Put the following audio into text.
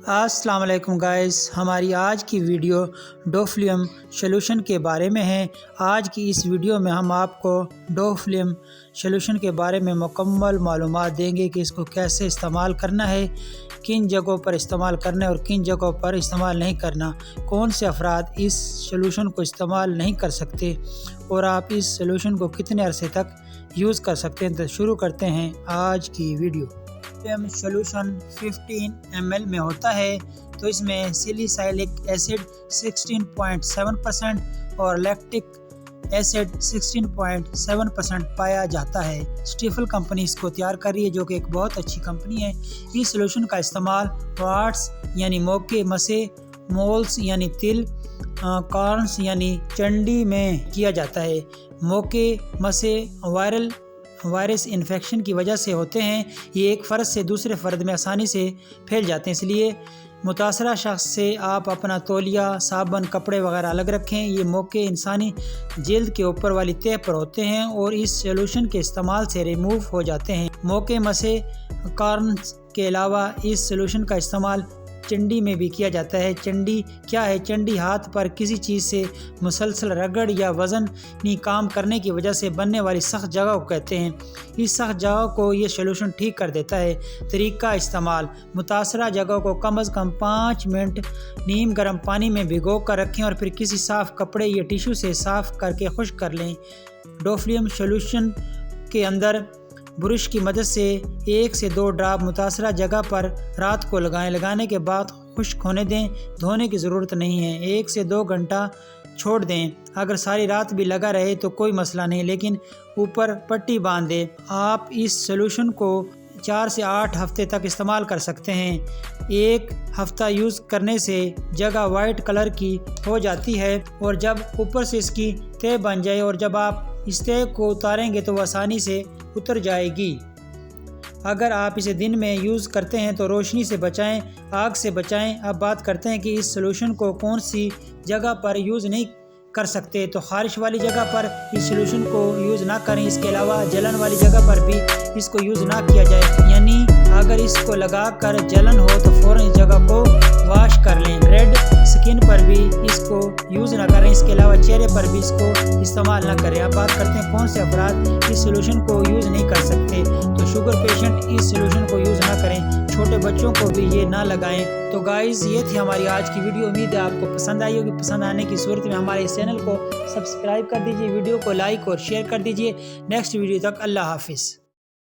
السلام علیکم گائز، ہماری آج کی ویڈیو ڈوفلیم سولوشن کے بارے میں ہے۔ آج کی اس ویڈیو میں ہم آپ کو ڈوفلیم سولوشن کے بارے میں مکمل معلومات دیں گے کہ اس کو کیسے استعمال کرنا ہے، کن جگہوں پر استعمال کرنا ہے اور کن جگہوں پر استعمال نہیں کرنا، کون سے افراد اس سولوشن کو استعمال نہیں کر سکتے اور آپ اس سولوشن کو کتنے عرصے تک یوز کر سکتے ہیں۔ تو شروع کرتے ہیں آج کی ویڈیو۔ سولوشن 15 ml میں ہوتا ہے، تو اس میں سیلیسائلک ایسڈ 16.7% اور لیکٹک ایسڈ 16.7% پایا جاتا ہے۔ اسٹیفل کمپنی اس کو تیار کر رہی ہے، جو کہ ایک بہت اچھی کمپنی ہے۔ اس سولوشن کا استعمال واٹس یعنی موقع مسے، مولس یعنی تل، کارنس یعنی چنڈی میں کیا جاتا ہے۔ موقع مسے وائرس انفیکشن کی وجہ سے ہوتے ہیں، یہ ایک فرد سے دوسرے فرد میں آسانی سے پھیل جاتے ہیں، اس لیے متاثرہ شخص سے آپ اپنا تولیہ، صابن، کپڑے وغیرہ الگ رکھیں۔ یہ موقع انسانی جلد کے اوپر والی تہہ پر ہوتے ہیں اور اس سولوشن کے استعمال سے ریموو ہو جاتے ہیں۔ موقع مسے کارنس کے علاوہ اس سولوشن کا استعمال چنڈی میں بھی کیا جاتا ہے۔ چنڈی کیا ہے؟ چنڈی ہاتھ پر کسی چیز سے مسلسل رگڑ یا وزنی کام کرنے کی وجہ سے بننے والی سخت جگہ کو کہتے ہیں۔ اس سخت جگہ کو یہ سولوشن ٹھیک کر دیتا ہے۔ طریقہ استعمال: متاثرہ جگہ کو کم از کم 5 منٹ نیم گرم پانی میں بھگو کر رکھیں اور پھر کسی صاف کپڑے یا ٹیشو سے صاف کر کے خشک کر لیں۔ ڈوفلیم سولوشن کے اندر برش کی مدد سے 1 سے 2 ڈراپ متاثرہ جگہ پر رات کو لگائیں۔ لگانے کے بعد خشک ہونے دیں، دھونے کی ضرورت نہیں ہے۔ 1 سے 2 گھنٹہ چھوڑ دیں۔ اگر ساری رات بھی لگا رہے تو کوئی مسئلہ نہیں، لیکن اوپر پٹی باندھ دیں۔ آپ اس سولوشن کو 4 سے 8 ہفتے تک استعمال کر سکتے ہیں۔ 1 ہفتہ یوز کرنے سے جگہ وائٹ کلر کی ہو جاتی ہے اور جب اوپر سے اس کی تہہ بن جائے اور جب آپ اس تہہ کو اتاریں گے تو وہ آسانی سے اتر جائے گی۔ اگر آپ اسے دن میں یوز کرتے ہیں تو روشنی سے بچائیں، آگ سے بچائیں۔ اب بات کرتے ہیں کہ اس سولوشن کو کون سی جگہ پر یوز نہیں کر سکتے، تو خارش والی جگہ پر اس سولوشن کو یوز نہ کریں۔ اس کے علاوہ جلن والی جگہ پر بھی اس کو یوز نہ کیا جائے، یعنی اگر اس کو لگا کر جلن ہو تو فوراً اس جگہ کو واش کر لیں۔ ریڈ سکن پر بھی اس کو یوز نہ کریں، اس کے علاوہ چہرے پر بھی اس کو استعمال نہ کریں۔ اب بات کرتے ہیں کون سے افراد اس سولوشن کو یوز نہیں کر سکتے، تو شوگر پیشنٹ اس سولوشن کو یوز نہ کریں، چھوٹے بچوں کو بھی یہ نہ لگائیں۔ تو گائز، یہ تھی ہماری آج کی ویڈیو۔ امید ہے آپ کو پسند آئی ہوگی۔ پسند آنے کی صورت میں ہمارے اس چینل کو سبسکرائب کر دیجیے، ویڈیو کو لائک اور شیئر کر دیجیے۔ نیکسٹ ویڈیو تک اللہ حافظ۔